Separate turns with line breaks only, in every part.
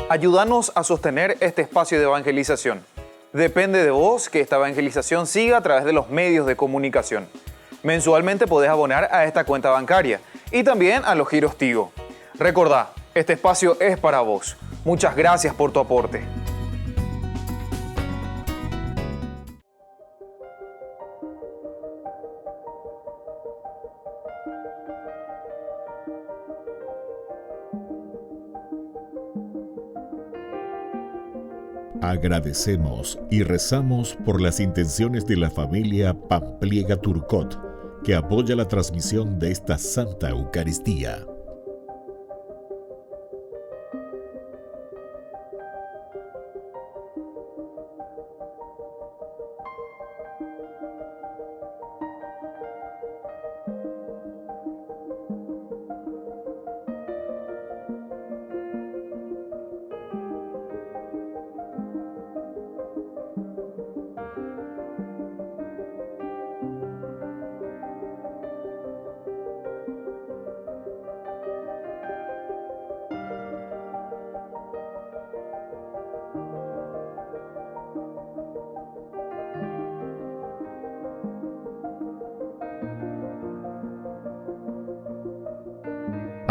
Ayúdanos a sostener este espacio de evangelización. Depende de vos que esta evangelización siga a través de los medios de comunicación. Mensualmente podés abonar a esta cuenta bancaria y también a los giros Tigo. Recordá, este espacio es para vos. Muchas gracias por tu aporte.
Agradecemos y rezamos por las intenciones de la familia Pampliega Turcot, que apoya la transmisión de esta Santa Eucaristía.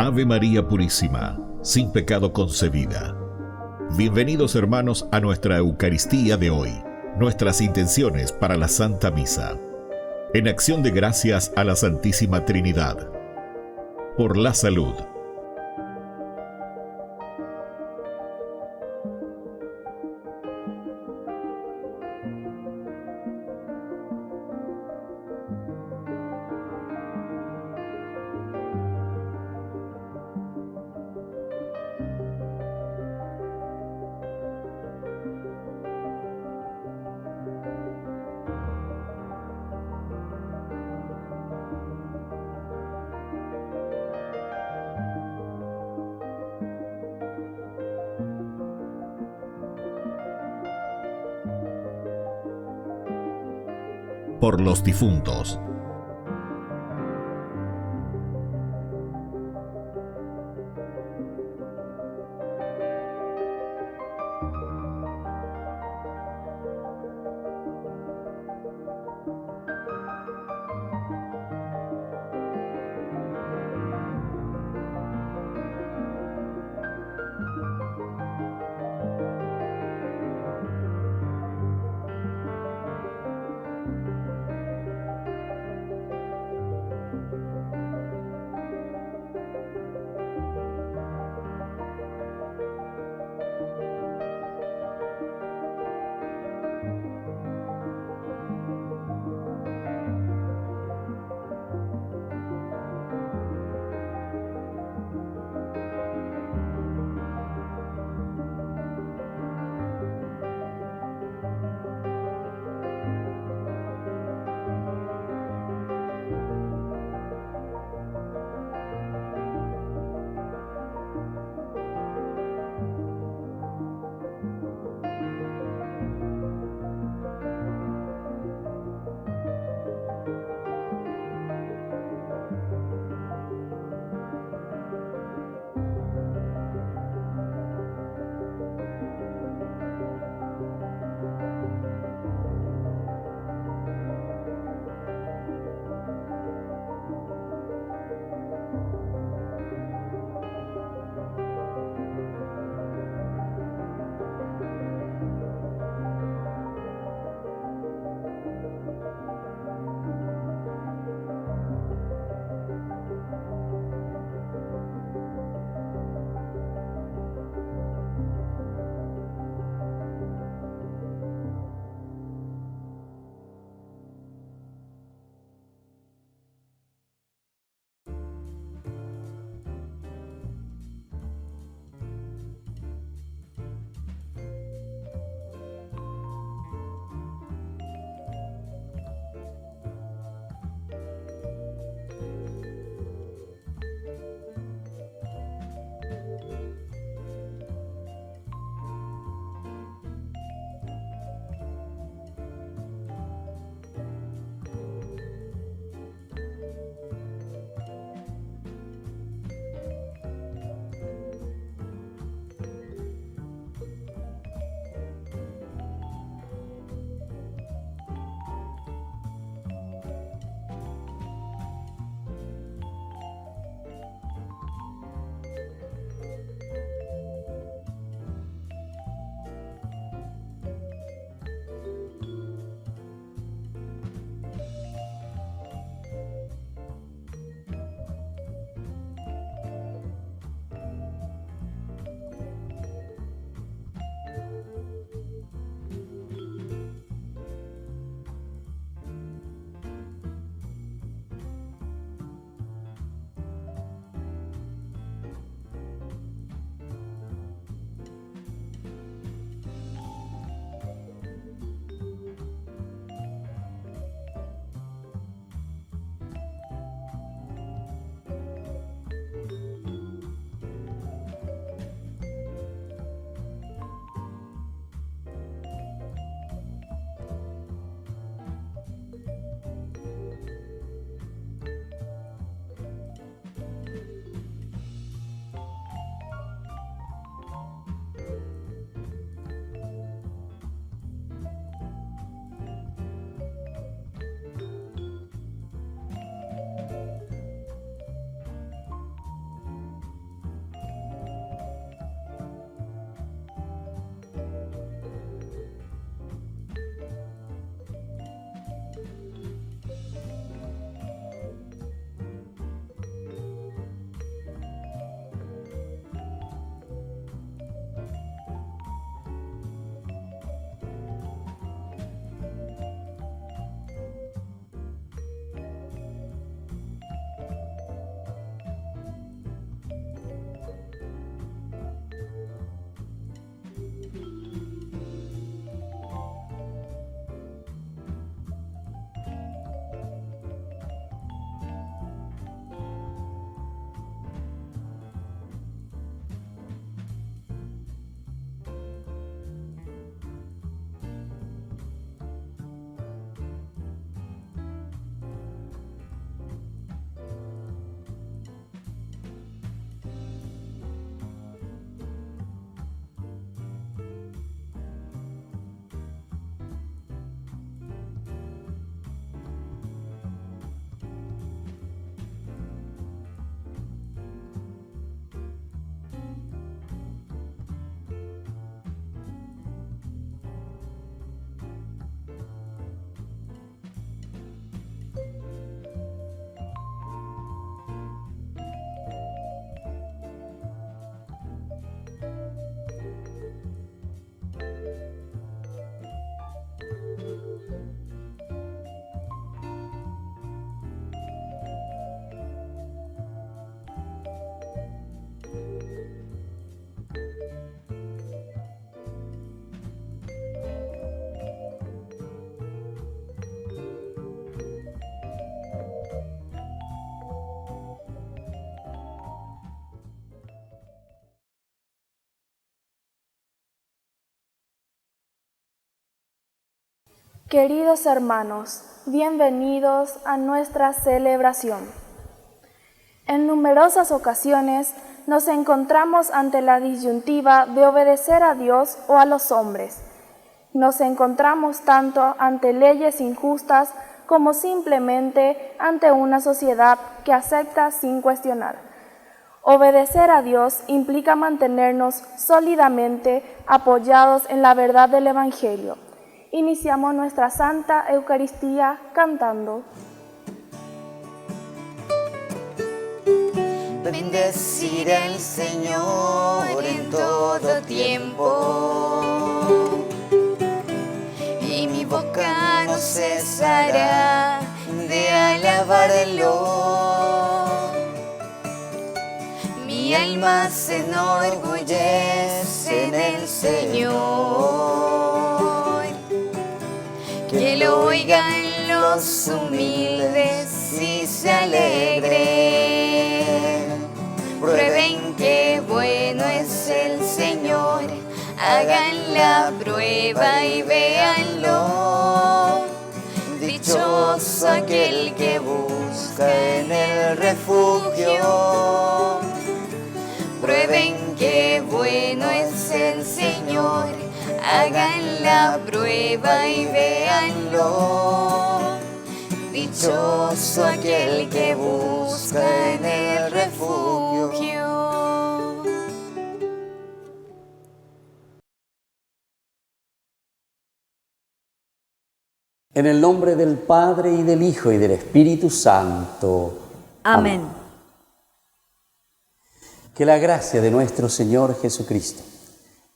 Ave María Purísima, sin pecado concebida. Bienvenidos hermanos a nuestra Eucaristía de hoy, nuestras intenciones para la Santa Misa. En acción de gracias a la Santísima Trinidad. Por la salud. Por los difuntos.
Queridos hermanos, bienvenidos a nuestra celebración. En numerosas ocasiones nos encontramos ante la disyuntiva de obedecer a Dios o a los hombres. Nos encontramos tanto ante leyes injustas como simplemente ante una sociedad que acepta sin cuestionar. Obedecer a Dios implica mantenernos sólidamente apoyados en la verdad del Evangelio. Iniciamos nuestra Santa Eucaristía cantando.
Bendeciré al Señor en todo tiempo, y mi boca no cesará de alabarlo. Mi alma se enorgullece en el Señor. Que lo oigan los humildes y se alegren. Prueben que bueno es el Señor, hagan la prueba y véanlo. Dichoso aquel que busca en el refugio. Prueben que bueno es el Señor, hagan la prueba y véanlo. Dichoso aquel que busca en el refugio.
En el nombre del Padre, y del Hijo, y del Espíritu Santo.
Amén.
Que la gracia de nuestro Señor Jesucristo,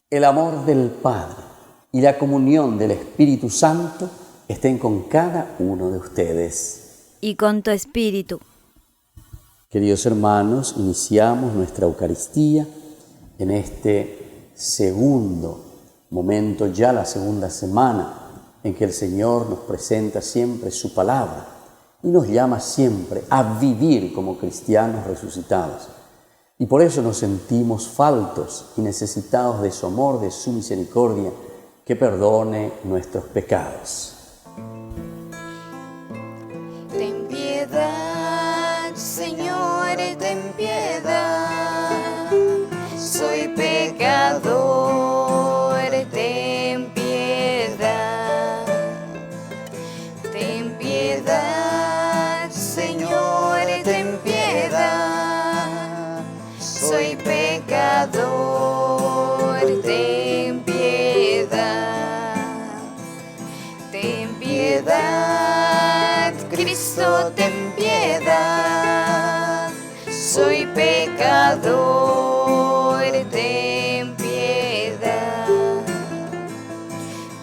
el amor del Padre y la comunión del Espíritu Santo estén con cada uno de ustedes.
Y con tu espíritu.
Queridos hermanos, iniciamos nuestra Eucaristía en este segundo momento, ya la segunda semana, en que el Señor nos presenta siempre su palabra y nos llama siempre a vivir como cristianos resucitados. Y por eso nos sentimos faltos y necesitados de su amor, de su misericordia, que perdone nuestros pecados.
Ten piedad, Señor, ten piedad. Soy pecador, ten piedad. Ten piedad, Señor, ten piedad. Soy pecador, ten piedad. Ten piedad, Cristo, ten piedad. Soy pecador, ten piedad.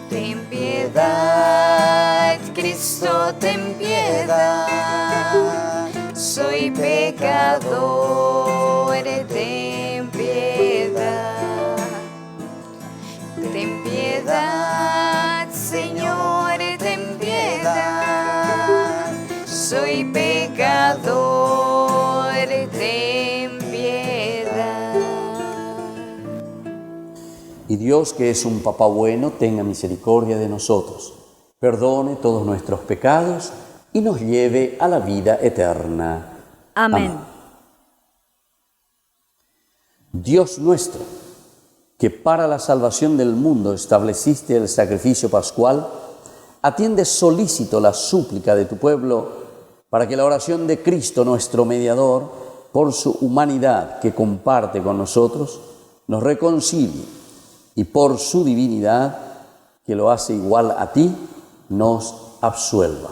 Ten piedad, Cristo, ten piedad. Soy pecador, ten piedad. Ten piedad, Señor, ten piedad. Soy pecador, ten piedad.
Y Dios, que es un Papá bueno, tenga misericordia de nosotros, perdone todos nuestros pecados y nos lleve a la vida eterna.
Amén.
Dios nuestro, que para la salvación del mundo estableciste el sacrificio pascual, atiende solícito la súplica de tu pueblo para que la oración de Cristo, nuestro mediador, por su humanidad que comparte con nosotros, nos reconcilie y por su divinidad, que lo hace igual a ti, nos absuelva.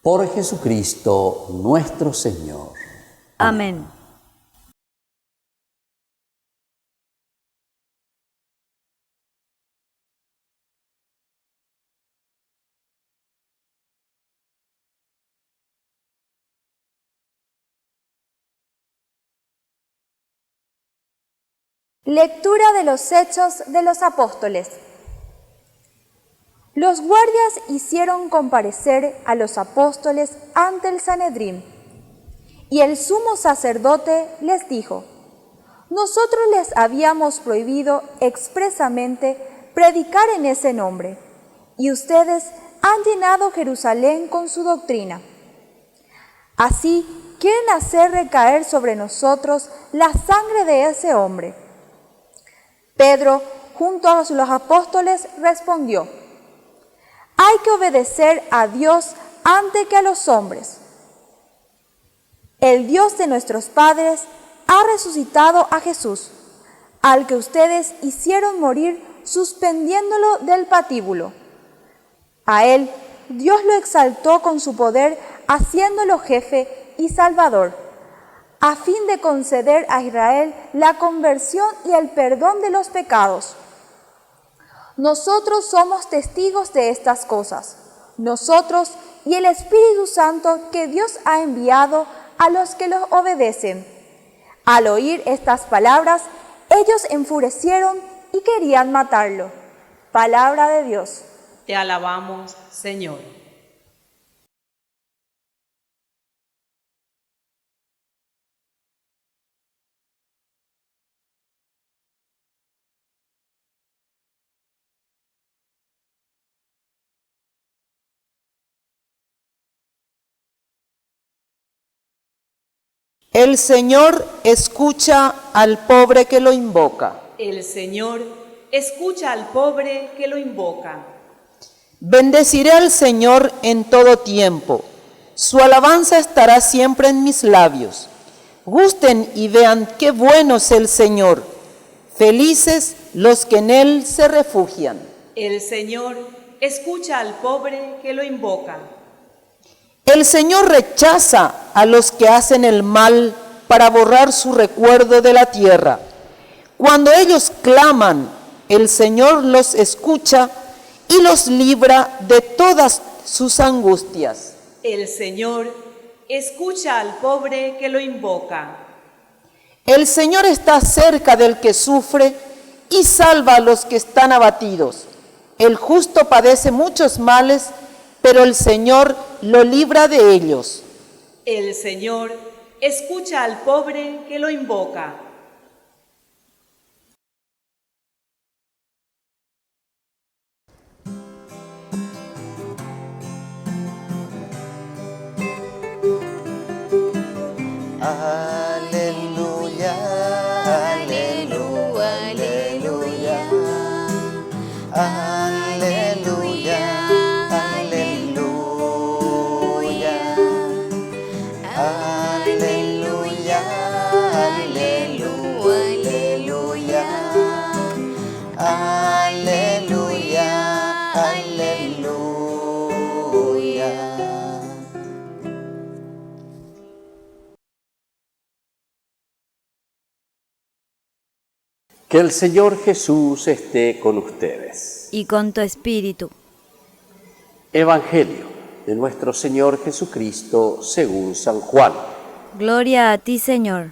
Por Jesucristo nuestro Señor.
Amén.
Lectura de los Hechos de los Apóstoles. Los guardias hicieron comparecer a los apóstoles ante el Sanedrín, y el sumo sacerdote les dijo: nosotros les habíamos prohibido expresamente predicar en ese nombre, y ustedes han llenado Jerusalén con su doctrina. Así quieren hacer recaer sobre nosotros la sangre de ese hombre. Pedro, junto a los apóstoles, respondió: hay que obedecer a Dios antes que a los hombres. El Dios de nuestros padres ha resucitado a Jesús, al que ustedes hicieron morir suspendiéndolo del patíbulo. A él Dios lo exaltó con su poder, haciéndolo jefe y salvador, a fin de conceder a Israel la conversión y el perdón de los pecados. Nosotros somos testigos de estas cosas, nosotros y el Espíritu Santo que Dios ha enviado a los que los obedecen. Al oír estas palabras, ellos enfurecieron y querían matarlo. Palabra de Dios.
Te alabamos, Señor.
El Señor escucha al pobre que lo invoca.
El Señor escucha al pobre que lo invoca.
Bendeciré al Señor en todo tiempo. Su alabanza estará siempre en mis labios. Gusten y vean qué bueno es el Señor. Felices los que en Él se refugian.
El Señor escucha al pobre que lo invoca.
El Señor rechaza a los que hacen el mal para borrar su recuerdo de la tierra. Cuando ellos claman, el Señor los escucha y los libra de todas sus angustias.
El Señor escucha al pobre que lo invoca.
El Señor está cerca del que sufre y salva a los que están abatidos. El justo padece muchos males, pero el Señor lo libra de ellos.
El Señor escucha al pobre que lo invoca.
Aleluya, aleluya, aleluya. Aleluya, aleluya. Aleluya, aleluya, aleluya. Aleluya, aleluya.
Que el Señor Jesús esté con ustedes.
Y con tu espíritu.
Evangelio de nuestro Señor Jesucristo según San Juan.
Gloria a ti, Señor.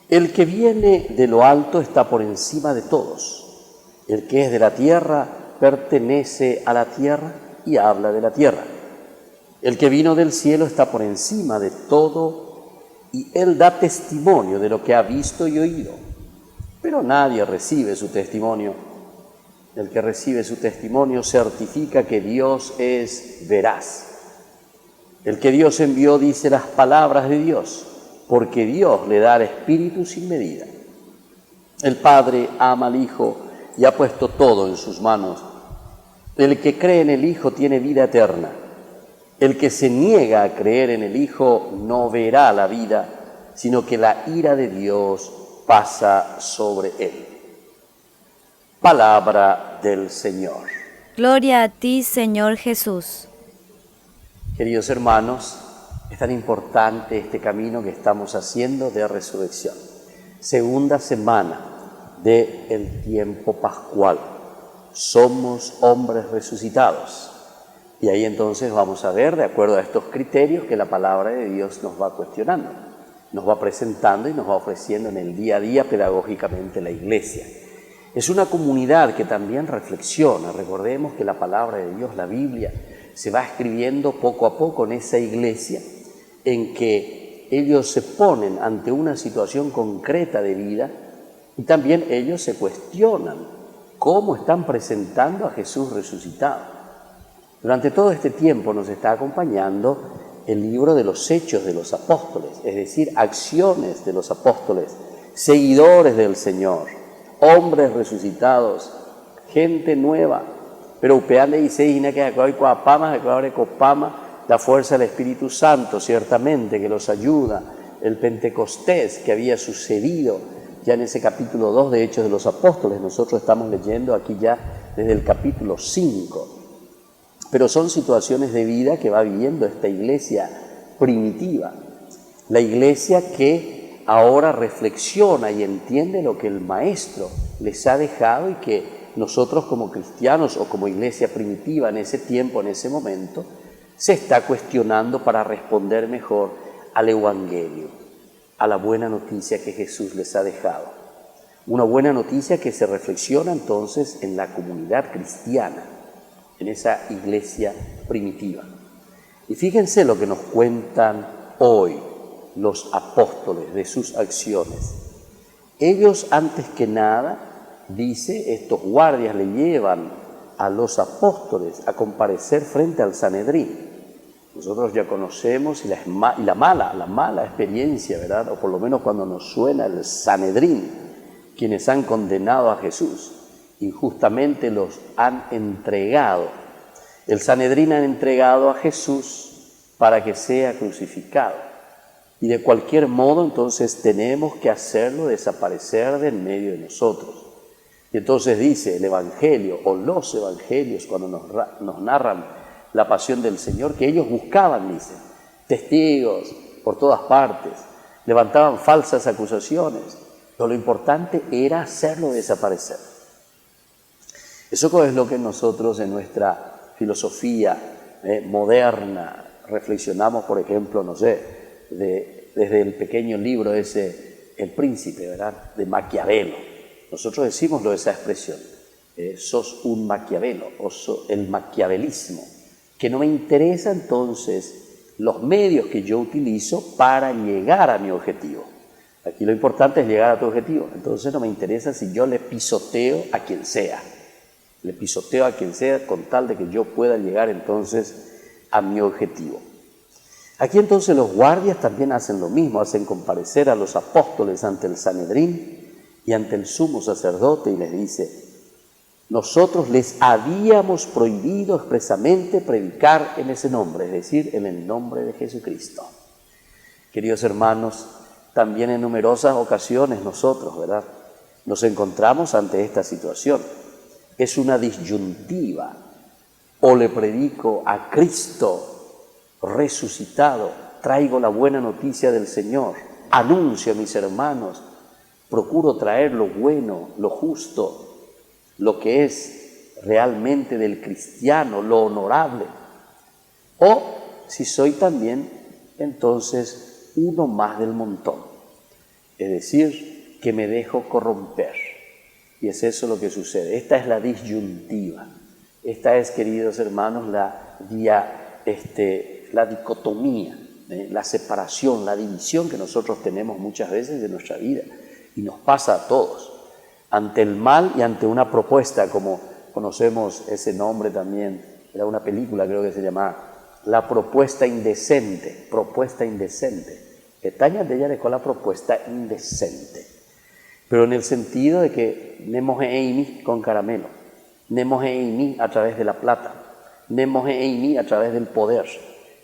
El que viene de lo alto está por encima de todos. El que es de la tierra pertenece a la tierra y habla de la tierra. El que vino del cielo está por encima de todo y él da testimonio de lo que ha visto y oído. Pero nadie recibe su testimonio. El que recibe su testimonio certifica que Dios es veraz. El que Dios envió dice las palabras de Dios, porque Dios le da el Espíritu sin medida. El Padre ama al Hijo y ha puesto todo en sus manos. El que cree en el Hijo tiene vida eterna. El que se niega a creer en el Hijo no verá la vida, sino que la ira de Dios pasa sobre él. Palabra del Señor.
Gloria a ti, Señor Jesús.
Queridos hermanos, es tan importante este camino que estamos haciendo de resurrección. Segunda semana del tiempo pascual. Somos hombres resucitados. Y ahí entonces vamos a ver, de acuerdo a estos criterios, que la palabra de Dios nos va cuestionando, nos va presentando y nos va ofreciendo en el día a día pedagógicamente la Iglesia. Es una comunidad que también reflexiona. Recordemos que la palabra de Dios, la Biblia, se va escribiendo poco a poco en esa Iglesia en que ellos se ponen ante una situación concreta de vida y también ellos se cuestionan cómo están presentando a Jesús resucitado. Durante todo este tiempo nos está acompañando el libro de los Hechos de los Apóstoles, es decir, acciones de los apóstoles, seguidores del Señor, hombres resucitados, gente nueva, pero upeande y se que hay coapama, copama, la fuerza del Espíritu Santo, ciertamente, que los ayuda, el Pentecostés que había sucedido ya en ese capítulo 2 de Hechos de los Apóstoles. Nosotros estamos leyendo aquí ya desde el capítulo 5. Pero son situaciones de vida que va viviendo esta iglesia primitiva. La iglesia que ahora reflexiona y entiende lo que el Maestro les ha dejado y que nosotros como cristianos o como iglesia primitiva en ese tiempo, en ese momento, se está cuestionando para responder mejor al Evangelio, a la buena noticia que Jesús les ha dejado. Una buena noticia que se reflexiona entonces en la comunidad cristiana, en esa iglesia primitiva. Y fíjense lo que nos cuentan hoy los apóstoles de sus acciones. Ellos, antes que nada, dice, estos guardias le llevan a los apóstoles a comparecer frente al Sanedrín. Nosotros ya conocemos y la mala experiencia, ¿verdad? O por lo menos cuando nos suena el Sanedrín, quienes han condenado a Jesús, injustamente los han entregado. El Sanedrín ha entregado a Jesús para que sea crucificado. Y de cualquier modo, entonces, tenemos que hacerlo desaparecer de en medio de nosotros. Y entonces dice el Evangelio, o los Evangelios, cuando nos narran la pasión del Señor, que ellos buscaban, dicen, testigos por todas partes, levantaban falsas acusaciones, pero lo importante era hacerlo desaparecer. Eso es lo que nosotros en nuestra filosofía moderna reflexionamos, por ejemplo, no sé, desde el pequeño libro ese, El Príncipe, ¿verdad?, de Maquiavelo. Nosotros decimos esa expresión, sos un Maquiavelo, el maquiavelismo, que no me interesa entonces los medios que yo utilizo para llegar a mi objetivo. Aquí lo importante es llegar a tu objetivo, entonces no me interesa si yo le pisoteo a quien sea. Le pisoteo a quien sea con tal de que yo pueda llegar entonces a mi objetivo. Aquí entonces los guardias también hacen lo mismo, hacen comparecer a los apóstoles ante el Sanedrín y ante el sumo sacerdote y les dice, nosotros les habíamos prohibido expresamente predicar en ese nombre, es decir, en el nombre de Jesucristo. Queridos hermanos, también en numerosas ocasiones nosotros, ¿verdad?, nos encontramos ante esta situación. Es una disyuntiva, o le predico a Cristo resucitado, traigo la buena noticia del Señor, anuncio a mis hermanos, procuro traer lo bueno, lo justo, lo que es realmente del cristiano, lo honorable. O si soy también entonces uno más del montón, es decir, que me dejo corromper. Y es eso lo que sucede. Esta es la disyuntiva. Esta es, queridos hermanos, la dicotomía, la separación, la división que nosotros tenemos muchas veces de nuestra vida. Y nos pasa a todos. Ante el mal y ante una propuesta, como conocemos ese nombre también, era una película creo que se llamaba La propuesta indecente, propuesta indecente. Estaña de ella le con la propuesta indecente. Pero en el sentido de que nemos eimi con caramelo, nemos eimi a través de la plata, nemos eimi a través del poder,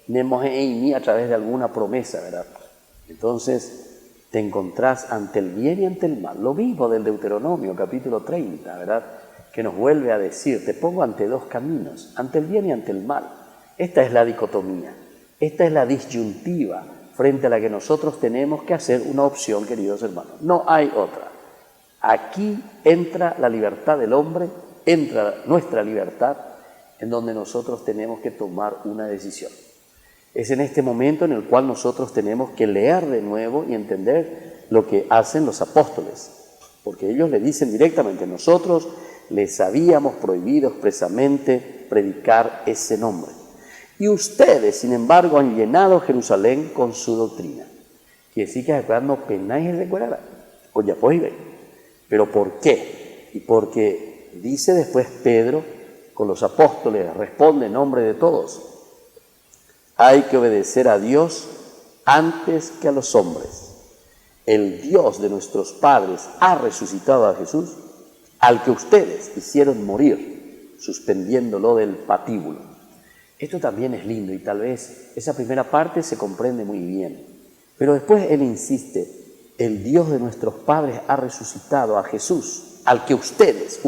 nemos eimi a través de alguna promesa, ¿verdad? Entonces te encontrás ante el bien y ante el mal. Lo mismo del Deuteronomio, capítulo 30, ¿verdad?, que nos vuelve a decir, te pongo ante dos caminos, ante el bien y ante el mal. Esta es la dicotomía, esta es la disyuntiva frente a la que nosotros tenemos que hacer una opción, queridos hermanos. No hay otra. Aquí entra la libertad del hombre, entra nuestra libertad, en donde nosotros tenemos que tomar una decisión. Es en este momento en el cual nosotros tenemos que leer de nuevo y entender lo que hacen los apóstoles, porque ellos le dicen directamente, nosotros les habíamos prohibido expresamente predicar ese nombre. Y ustedes, sin embargo, han llenado Jerusalén con su doctrina. Quiere decir que acá no penáis el recuerda, o ya podéis ver. ¿Pero por qué? Y porque dice después Pedro, con los apóstoles, responde en nombre de todos. Hay que obedecer a Dios antes que a los hombres. El Dios de nuestros padres ha resucitado a Jesús, al que ustedes hicieron morir, suspendiéndolo del patíbulo. Esto también es lindo y tal vez esa primera parte se comprende muy bien. Pero después él insiste, el Dios de nuestros padres ha resucitado a Jesús, al que ustedes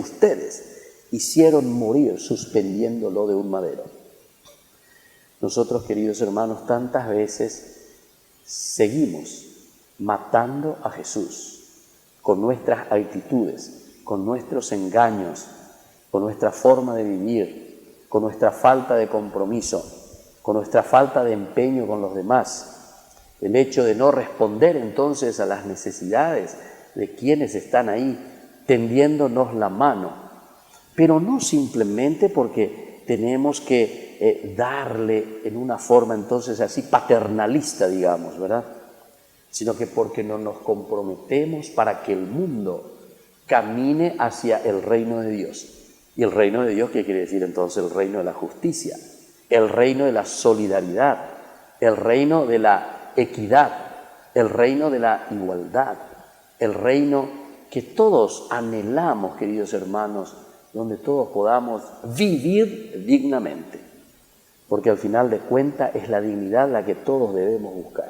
hicieron morir, suspendiéndolo de un madero. Nosotros, queridos hermanos, tantas veces seguimos matando a Jesús con nuestras actitudes, con nuestros engaños, con nuestra forma de vivir, con nuestra falta de compromiso, con nuestra falta de empeño con los demás. El hecho de no responder entonces a las necesidades de quienes están ahí, tendiéndonos la mano, pero no simplemente porque tenemos que darle en una forma entonces así paternalista, digamos, ¿verdad? Sino que porque no nos comprometemos para que el mundo camine hacia el reino de Dios. Y el reino de Dios, ¿qué quiere decir entonces? El reino de la justicia, el reino de la solidaridad, el reino de la equidad, el reino de la igualdad, el reino que todos anhelamos, queridos hermanos, donde todos podamos vivir dignamente. Porque al final de cuentas es la dignidad la que todos debemos buscar.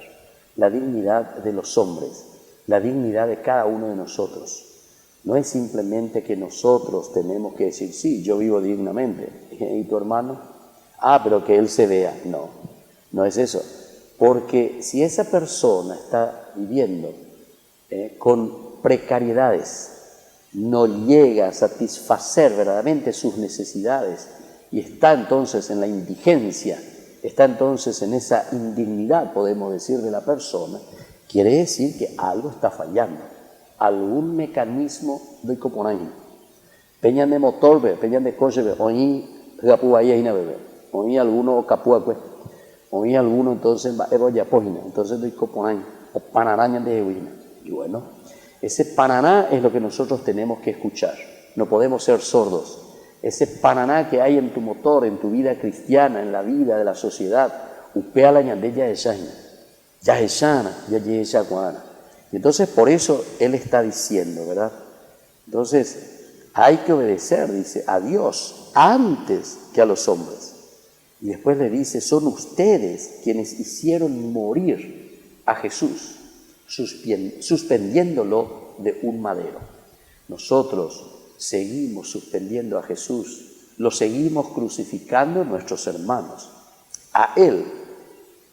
La dignidad de los hombres, la dignidad de cada uno de nosotros. No es simplemente que nosotros tenemos que decir, sí, yo vivo dignamente. ¿Y tu hermano? Pero que él se vea. No, no es eso. Porque si esa persona está viviendo con precariedades, no llega a satisfacer verdaderamente sus necesidades y está entonces en la indigencia, está entonces en esa indignidad, podemos decir, de la persona, quiere decir que algo está fallando, algún mecanismo de coponaje. Peñan de motor, peñan de coche, oí gapu ahí na bebé, oí alguno capua pues, oí alguno entonces va ya página, entonces de coponaje o panaraña de huina. Y bueno, ese pananá es lo que nosotros tenemos que escuchar, no podemos ser sordos. Ese pananá que hay en tu motor, en tu vida cristiana, en la vida de la sociedad, upea la ñandeya de Shana, ya es Shana, ya es Shakuana. Y entonces por eso él está diciendo, ¿verdad? Entonces hay que obedecer, dice, a Dios antes que a los hombres. Y después le dice, son ustedes quienes hicieron morir a Jesús, suspendiéndolo de un madero. Nosotros seguimos suspendiendo a Jesús, lo seguimos crucificando en nuestros hermanos. A Él,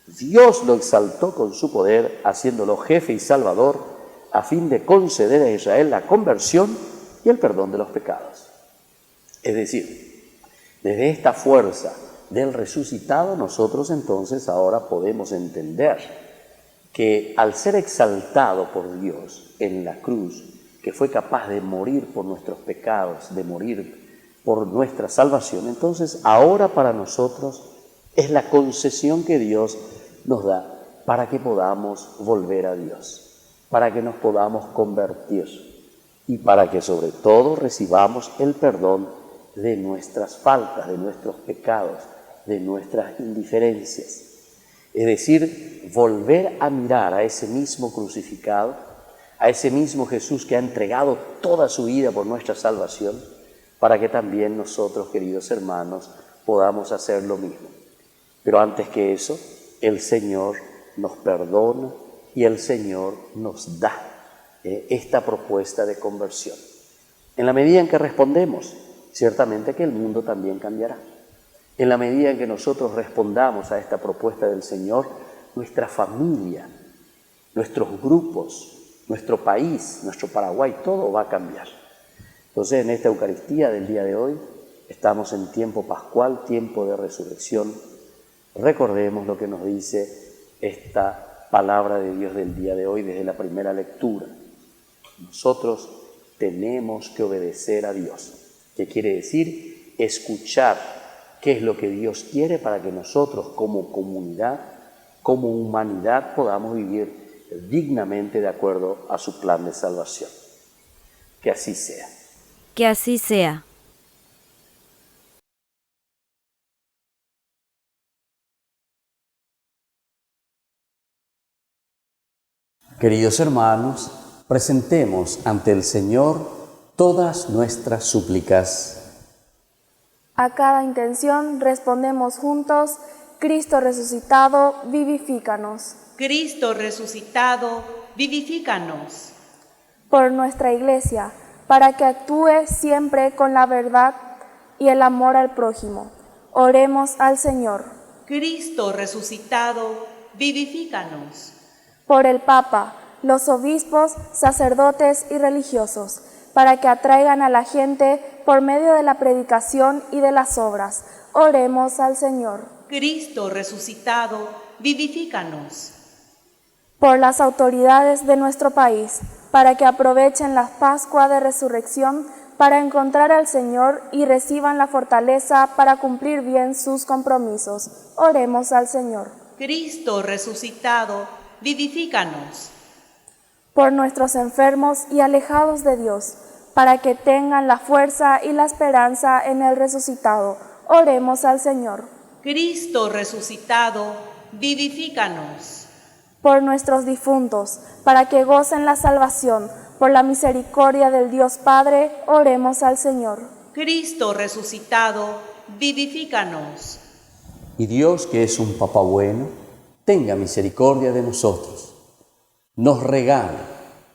Dios lo exaltó con su poder, haciéndolo jefe y salvador, a fin de conceder a Israel la conversión y el perdón de los pecados. Es decir, desde esta fuerza del resucitado, nosotros entonces ahora podemos entender que al ser exaltado por Dios en la cruz, que fue capaz de morir por nuestros pecados, de morir por nuestra salvación, entonces ahora para nosotros es la concesión que Dios nos da para que podamos volver a Dios, para que nos podamos convertir y para que sobre todo recibamos el perdón de nuestras faltas, de nuestros pecados, de nuestras indiferencias. Es decir, volver a mirar a ese mismo crucificado, a ese mismo Jesús que ha entregado toda su vida por nuestra salvación, para que también nosotros, queridos hermanos, podamos hacer lo mismo. Pero antes que eso, el Señor nos perdona y el Señor nos da esta propuesta de conversión. En la medida en que respondemos, ciertamente que el mundo también cambiará. En la medida en que nosotros respondamos a esta propuesta del Señor, nuestra familia, nuestros grupos, nuestro país, nuestro Paraguay, todo va a cambiar. Entonces, en esta Eucaristía del día de hoy, estamos en tiempo pascual, tiempo de resurrección. Recordemos lo que nos dice esta palabra de Dios del día de hoy desde la primera lectura. Nosotros tenemos que obedecer a Dios. ¿Qué quiere decir? Escuchar qué es lo que Dios quiere para que nosotros como comunidad, como humanidad, podamos vivir dignamente de acuerdo a su plan de salvación. Que así sea.
Que así sea.
Queridos hermanos, presentemos ante el Señor todas nuestras súplicas.
A cada intención respondemos juntos: Cristo resucitado, vivifícanos.
Cristo resucitado, vivifícanos.
Por nuestra Iglesia, para que actúe siempre con la verdad y el amor al prójimo. Oremos al Señor.
Cristo resucitado, vivifícanos.
Por el Papa, los obispos, sacerdotes y religiosos, para que atraigan a la gente por medio de la predicación y de las obras. Oremos al Señor.
Cristo resucitado, vivifícanos.
Por las autoridades de nuestro país, para que aprovechen la Pascua de Resurrección para encontrar al Señor y reciban la fortaleza para cumplir bien sus compromisos. Oremos al Señor.
Cristo resucitado, vivifícanos.
Por nuestros enfermos y alejados de Dios, para que tengan la fuerza y la esperanza en el resucitado. Oremos al Señor.
Cristo resucitado, vivifícanos.
Por nuestros difuntos, para que gocen la salvación, por la misericordia del Dios Padre, oremos al Señor.
Cristo resucitado, vivifícanos.
Y Dios, que es un Papá bueno, tenga misericordia de nosotros. Nos regale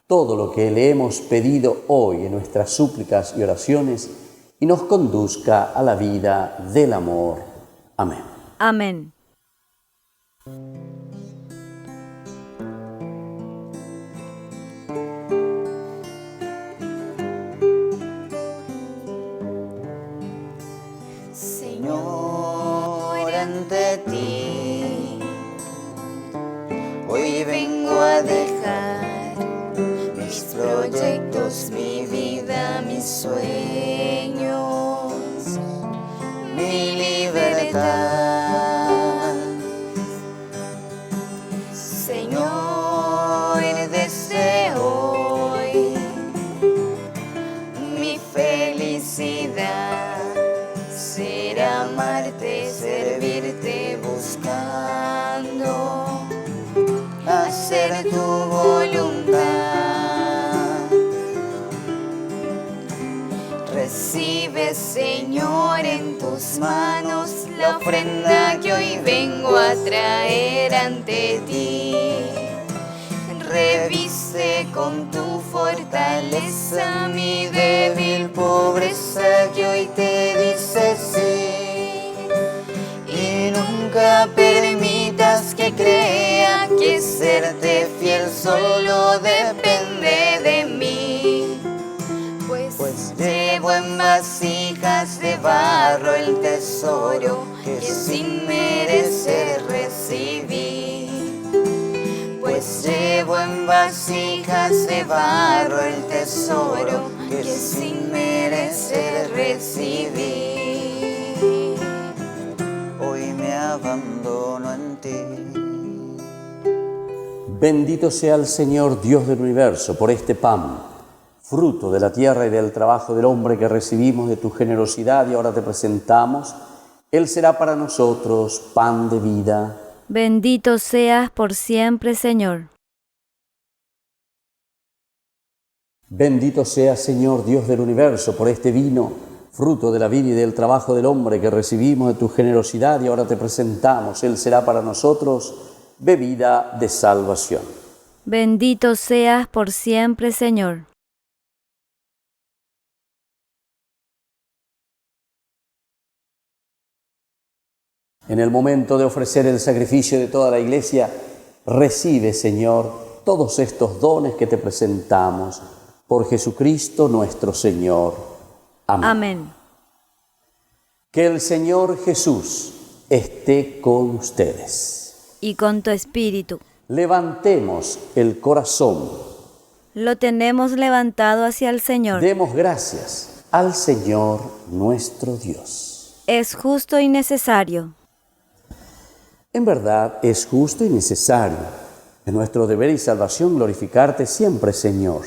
todo lo que le hemos pedido hoy en nuestras súplicas y oraciones y nos conduzca a la vida del amor. Amén.
Amén.
Señor, ante ti hoy vengo a dejar mis proyectos, mi vida, mis sueños, mi libertad. Señor, desde hoy mi felicidad será amarte, servirte, buscando hacer tu voluntad. Recibe, Señor, en tus manos la ofrenda que hoy vengo a traer ante ti. Reviste con tu fortaleza mi débil pobreza que hoy te dice sí. Y nunca permitas que crea que serte fiel solo depende de mí. Pues llevo en vasijas de barro el tesoro que sin merecer recibí. Pues llevo en vasijas de barro el tesoro que sin merecer recibí. Hoy me abandono en ti.
Bendito sea el Señor Dios del universo por este pan, fruto de la tierra y del trabajo del hombre que recibimos de tu generosidad y ahora te presentamos. Él será para nosotros pan de vida.
Bendito seas por siempre, Señor.
Bendito sea, Señor Dios del universo, por este vino, fruto de la vida y del trabajo del hombre que recibimos de tu generosidad y ahora te presentamos. Él será para nosotros bebida de salvación.
Bendito seas por siempre, Señor.
En el momento de ofrecer el sacrificio de toda la Iglesia, recibe, Señor, todos estos dones que te presentamos por Jesucristo nuestro Señor. Amén.
Amén.
Que el Señor Jesús esté con ustedes.
Y con tu espíritu.
Levantemos el corazón.
Lo tenemos levantado hacia el Señor.
Demos gracias al Señor nuestro Dios.
Es justo y necesario.
En verdad es justo y necesario. Es nuestro deber y salvación glorificarte siempre, Señor,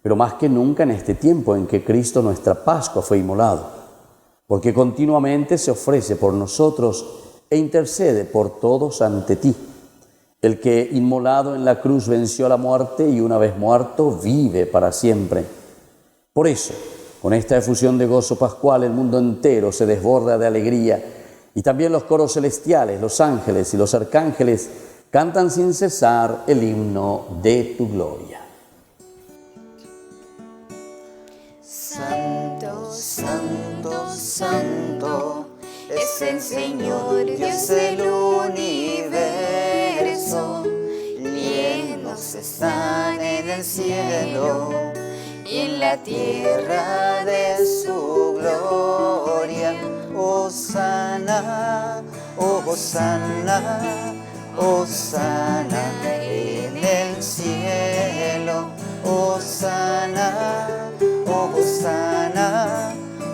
pero más que nunca en este tiempo en que Cristo nuestra Pascua fue inmolado, porque continuamente se ofrece por nosotros e intercede por todos ante ti. el que inmolado en la cruz venció la muerte y una vez muerto vive para siempre. Por eso, con esta efusión de gozo pascual, el mundo entero se desborda de alegría y también los coros celestiales, los ángeles y los arcángeles cantan sin cesar el himno de tu gloria.
Santo, santo, santo, es el Señor Dios del universo. Llenos están en el cielo y en la tierra de su gloria. Hosana, oh Hosana, Hosana en el cielo. Hosana, oh Hosana,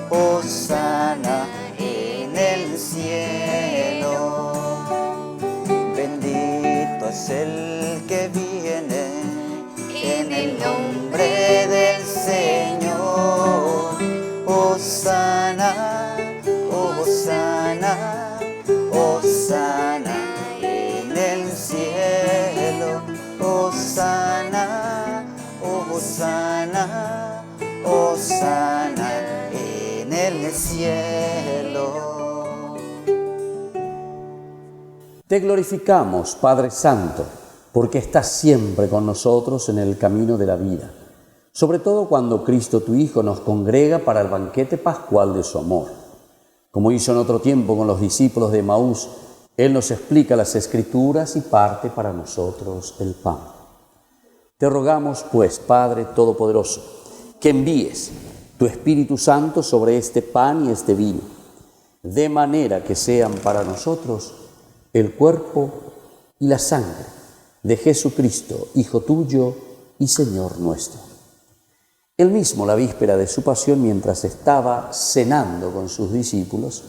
Hosana en el cielo. Bendito es el que viene en el nombre del Señor. Hosana, oh Hosana, Hosana en el cielo. Hosana, oh Hosana, Hosana en el cielo.
Te glorificamos, Padre Santo, porque estás siempre con nosotros en el camino de la vida, sobre todo cuando Cristo tu Hijo nos congrega para el banquete pascual de su amor. Como hizo en otro tiempo con los discípulos de Emaús, Él nos explica las Escrituras y parte para nosotros el pan. Te rogamos, pues, Padre Todopoderoso, que envíes tu Espíritu Santo sobre este pan y este vino, de manera que sean para nosotros el cuerpo y la sangre de Jesucristo, Hijo tuyo y Señor nuestro. Él mismo, la víspera de su pasión, mientras estaba cenando con sus discípulos,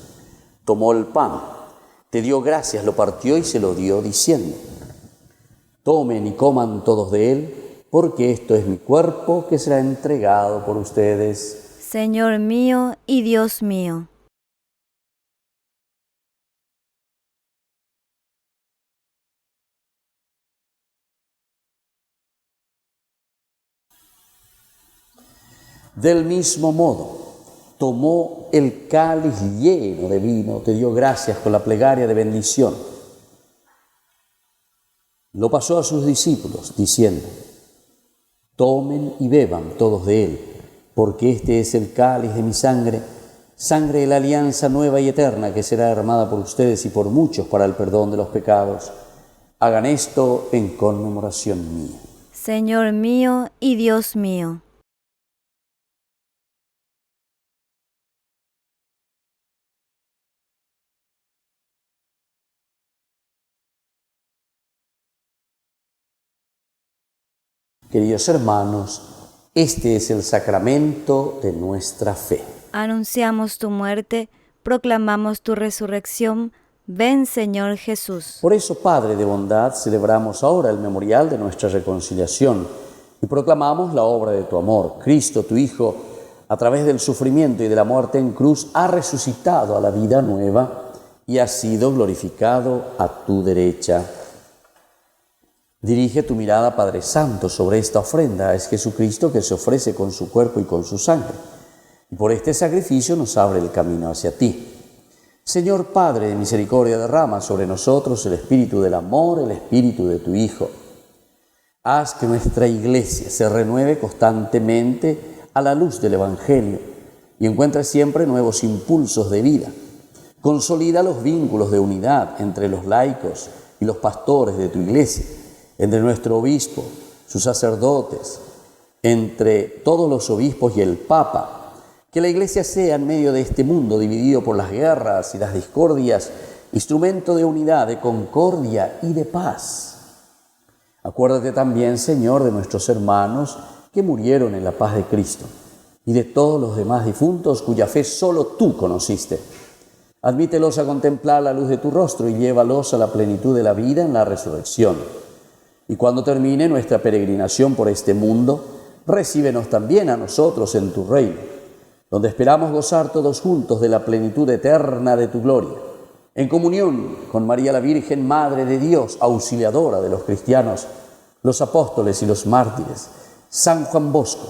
tomó el pan, te dio gracias, lo partió y se lo dio, diciendo: tomen y coman todos de él, porque esto es mi cuerpo que será entregado por ustedes.
Señor mío y Dios mío.
Del mismo modo, tomó el cáliz lleno de vino, te dio gracias con la plegaria de bendición. Lo pasó a sus discípulos, diciendo: tomen y beban todos de él, porque este es el cáliz de mi sangre, sangre de la alianza nueva y eterna que será derramada por ustedes y por muchos para el perdón de los pecados. Hagan esto en conmemoración mía.
Señor mío y Dios mío.
Queridos hermanos, este es el sacramento de nuestra fe.
Anunciamos tu muerte, proclamamos tu resurrección. Ven, Señor Jesús.
Por eso, Padre de bondad, celebramos ahora el memorial de nuestra reconciliación y proclamamos la obra de tu amor. Cristo, tu Hijo, a través del sufrimiento y de la muerte en cruz, ha resucitado a la vida nueva y ha sido glorificado a tu derecha. Dirige tu mirada, Padre Santo, sobre esta ofrenda. Es Jesucristo que se ofrece con su cuerpo y con su sangre. Y por este sacrificio nos abre el camino hacia ti. Señor Padre de misericordia, derrama sobre nosotros el espíritu del amor, el espíritu de tu Hijo. Haz que nuestra Iglesia se renueve constantemente a la luz del Evangelio y encuentre siempre nuevos impulsos de vida. Consolida los vínculos de unidad entre los laicos y los pastores de tu Iglesia, entre nuestro obispo, sus sacerdotes, entre todos los obispos y el Papa. Que la Iglesia sea, en medio de este mundo dividido por las guerras y las discordias, instrumento de unidad, de concordia y de paz. Acuérdate también, Señor, de nuestros hermanos que murieron en la paz de Cristo y de todos los demás difuntos cuya fe solo tú conociste. Admítelos a contemplar la luz de tu rostro y llévalos a la plenitud de la vida en la resurrección. Y cuando termine nuestra peregrinación por este mundo, recíbenos también a nosotros en tu reino, donde esperamos gozar todos juntos de la plenitud eterna de tu gloria. En comunión con María la Virgen, Madre de Dios, auxiliadora de los cristianos, los apóstoles y los mártires, San Juan Bosco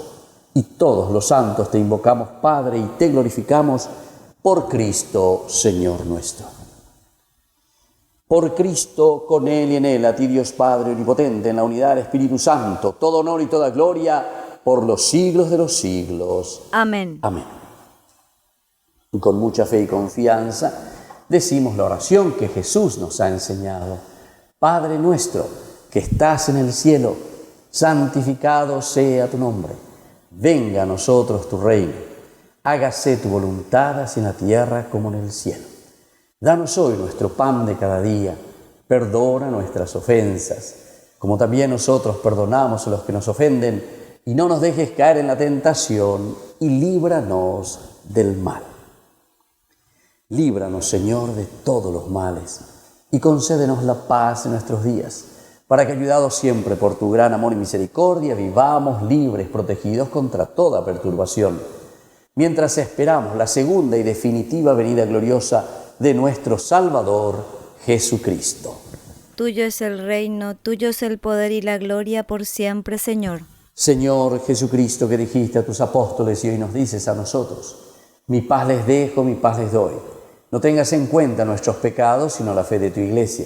y todos los santos, te invocamos, Padre, y te glorificamos por Cristo, Señor nuestro. Por Cristo, con Él y en Él, a ti Dios Padre Omnipotente, en la unidad del Espíritu Santo, todo honor y toda gloria por los siglos de los siglos.
Amén.
Amén. Y con mucha fe y confianza decimos la oración que Jesús nos ha enseñado. Padre nuestro, que estás en el cielo, santificado sea tu nombre. Venga a nosotros tu reino. Hágase tu voluntad así en la tierra como en el cielo. Danos hoy nuestro pan de cada día. Perdona nuestras ofensas, como también nosotros perdonamos a los que nos ofenden. Y no nos dejes caer en la tentación y líbranos del mal. Líbranos, Señor, de todos los males y concédenos la paz en nuestros días, para que, ayudados siempre por tu gran amor y misericordia, vivamos libres, protegidos contra toda perturbación, mientras esperamos la segunda y definitiva venida gloriosa de nuestro Salvador, Jesucristo.
Tuyo es el reino, tuyo es el poder y la gloria por siempre, Señor.
Señor Jesucristo, que dijiste a tus apóstoles y hoy nos dices a nosotros: mi paz les dejo, mi paz les doy. No tengas en cuenta nuestros pecados, sino la fe de tu Iglesia.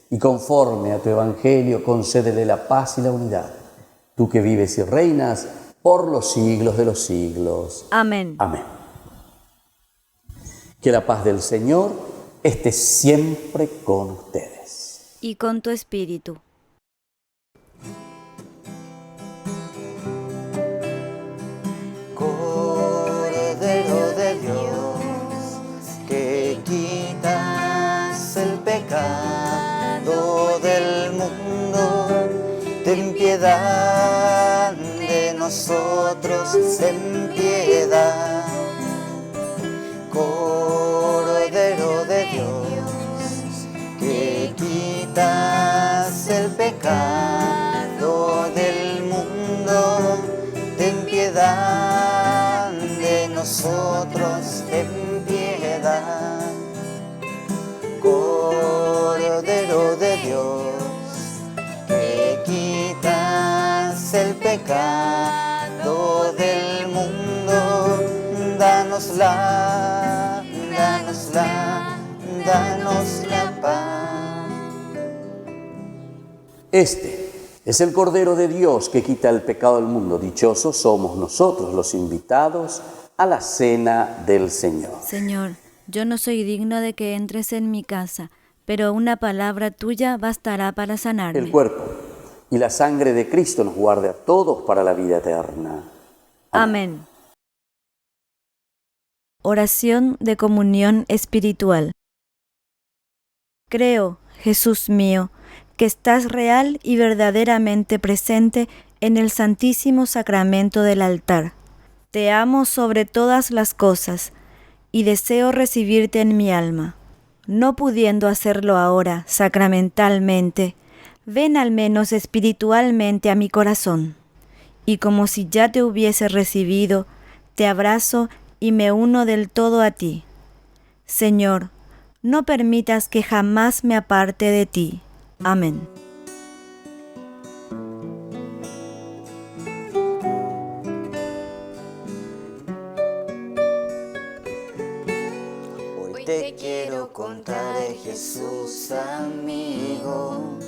Y conforme a tu Evangelio, concédele la paz y la unidad. Tú que vives y reinas por los siglos de los siglos.
Amén.
Amén. Que la paz del Señor esté siempre con ustedes.
Y con tu espíritu.
Cordero de Dios, que quitas el pecado del mundo, ten piedad de nosotros, ten piedad. Cordero de Dios, que quitas el pecado del mundo, ten piedad de nosotros, ten piedad. Cordero de Dios, que quitas el pecado del mundo, danos la paz.
Este es el Cordero de Dios que quita el pecado del mundo. Dichosos somos nosotros los invitados a la cena del Señor.
Señor, yo no soy digno de que entres en mi casa, pero una palabra tuya bastará para sanarme.
El cuerpo y la sangre de Cristo nos guarde a todos para la vida eterna.
Amén. Oración de comunión espiritual. Creo, Jesús mío, que estás real y verdaderamente presente en el Santísimo Sacramento del altar. Te amo sobre todas las cosas y deseo recibirte en mi alma. No pudiendo hacerlo ahora sacramentalmente, ven al menos espiritualmente a mi corazón. Y como si ya te hubiese recibido, te abrazo y me uno del todo a ti. Señor, no permitas que jamás me aparte de ti. Amén.
Hoy te quiero contar, Jesús amigo,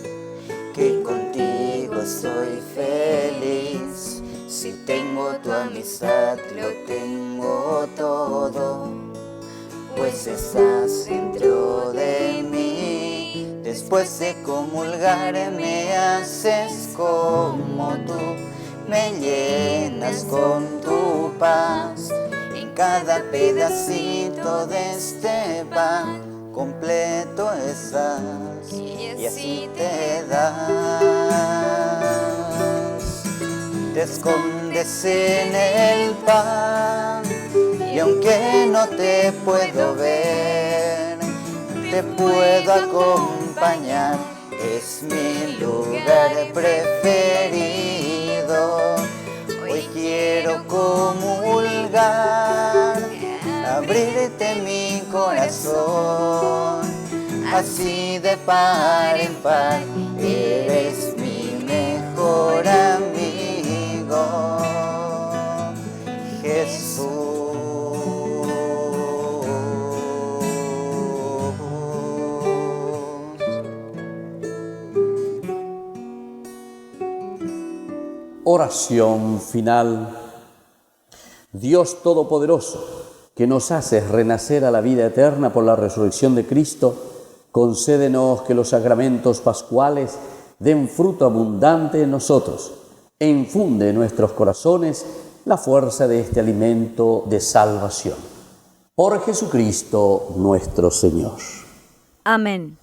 que contigo soy feliz. Si tengo tu amistad, lo tengo todo, pues estás dentro de mí. Después de comulgar me haces como tú, me llenas con tu paz. En cada pedacito de este pan completo estás, y así te das. Te escondes en el pan, y aunque no te puedo ver, te puedo acompañar. Es mi lugar preferido. Hoy quiero comulgar, abrirte mi corazón, así de par en par, eres mi mejor amigo, Jesús.
Oración final. Dios Todopoderoso, que nos haces renacer a la vida eterna por la resurrección de Cristo, concédenos que los sacramentos pascuales den fruto abundante en nosotros e infunde en nuestros corazones la fuerza de este alimento de salvación. Por Jesucristo nuestro Señor.
Amén.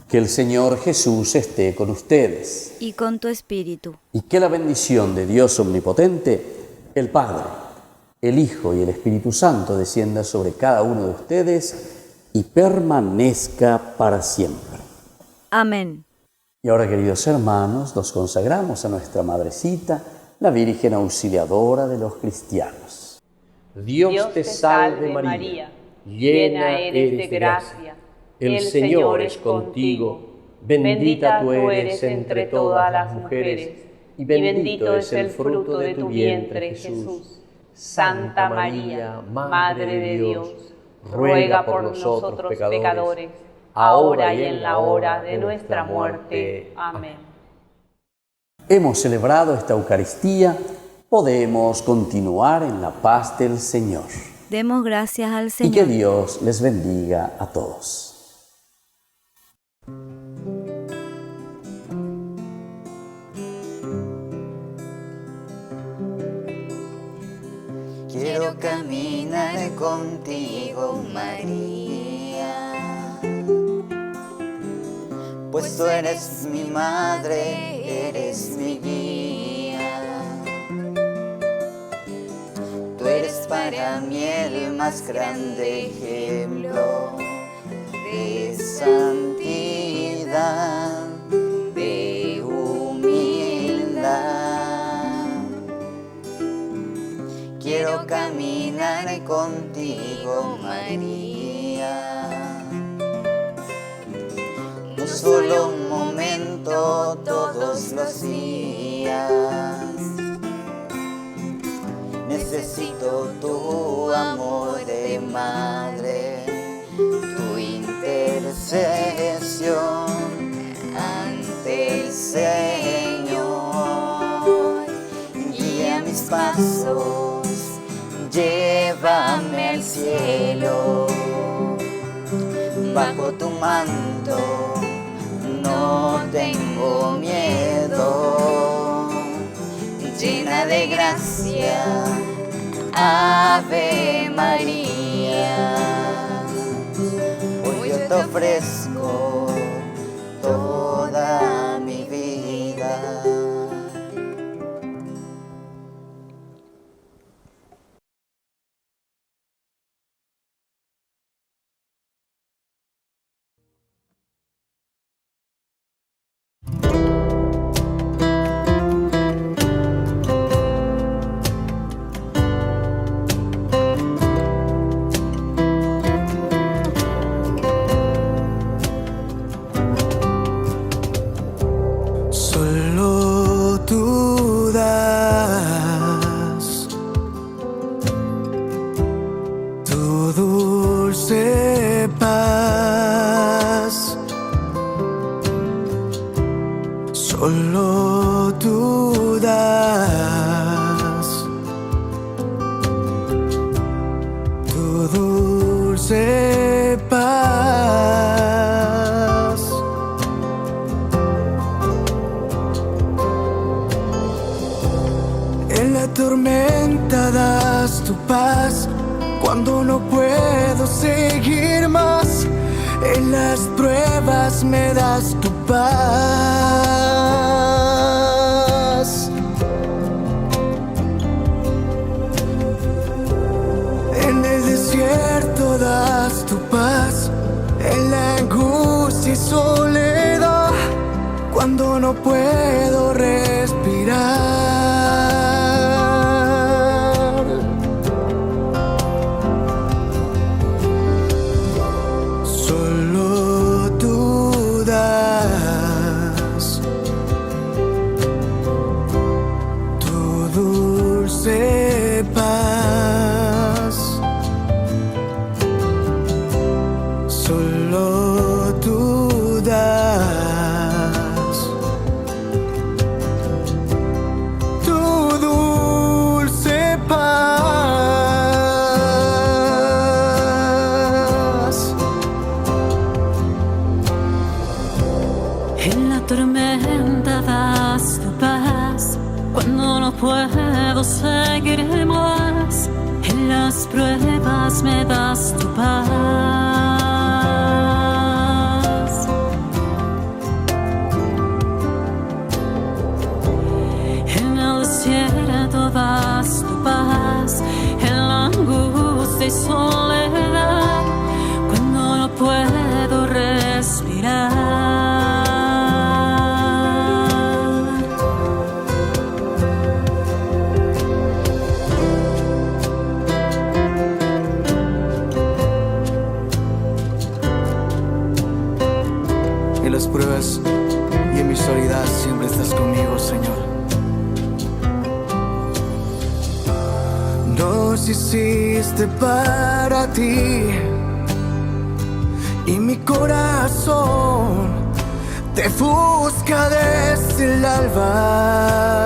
Que el Señor Jesús esté con ustedes.
Y con tu espíritu.
Y que la bendición de Dios Omnipotente, el Padre, el Hijo y el Espíritu Santo descienda sobre cada uno de ustedes y permanezca para siempre.
Amén.
Y ahora, queridos hermanos, nos consagramos a nuestra Madrecita, la Virgen Auxiliadora de los cristianos.
Dios te salve María, llena eres de gracia, el Señor es contigo, bendita tú eres entre todas las mujeres, y bendito es el fruto de tu vientre, Jesús. Santa María, Madre de Dios, ruega por nosotros pecadores, ahora y en la hora de nuestra muerte. Amén.
Hemos celebrado esta Eucaristía, podemos continuar en la paz del Señor.
Demos gracias al Señor.
Y que Dios les bendiga a todos.
Quiero caminar contigo, María, pues tú eres mi madre, eres mi guía. Tú eres para mí el más grande ejemplo de santidad, de humildad. Quiero caminar contigo, María, no solo un momento, todos los días. Necesito tu amor de madre, tu intercesión ante el Señor. Guía mis pasos, llévame al cielo, bajo tu manto no tengo miedo, llena de gracia, Ave María. Hoy yo te ofrezco toda mi vida.
Solo tú das tu dulce paz. En la tormenta das tu paz cuando no puedo seguir más. En las pruebas me das tu paz. En el desierto das tu paz. En la angustia y soledad, cuando no puedo respirar. Solo tú
las pruebas me das tu paz. En el desierto das tu paz, en la angustia y soledad, cuando no puedo respirar.
En las pruebas y en mi soledad siempre estás conmigo, Señor. Nos hiciste para ti y mi corazón te busca desde el alba.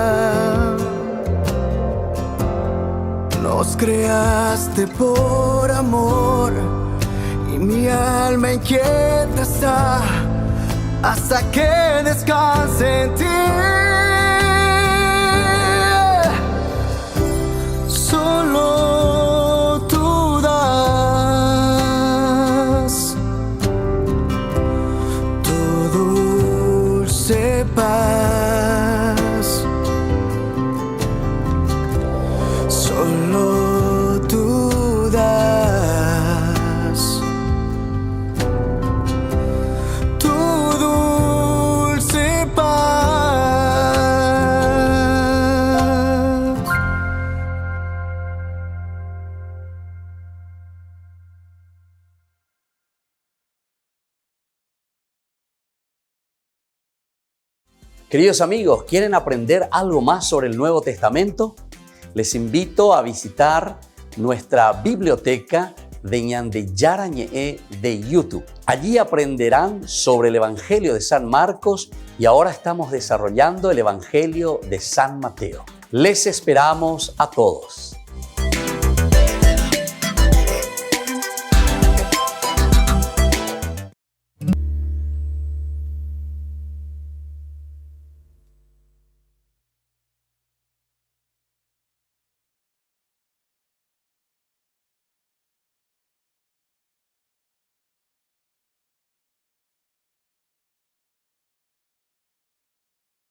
Nos creaste por amor y mi alma inquieta está hasta que descanse en ti. Solo tú das tu dulce paz. Solo tú das tu dulce paz.
Queridos amigos, ¿quieren aprender algo más sobre el Nuevo Testamento? Les invito a visitar nuestra biblioteca de Ñande Yarañe de YouTube. Allí aprenderán sobre el Evangelio de San Marcos y ahora estamos desarrollando el Evangelio de San Mateo. Les esperamos a todos.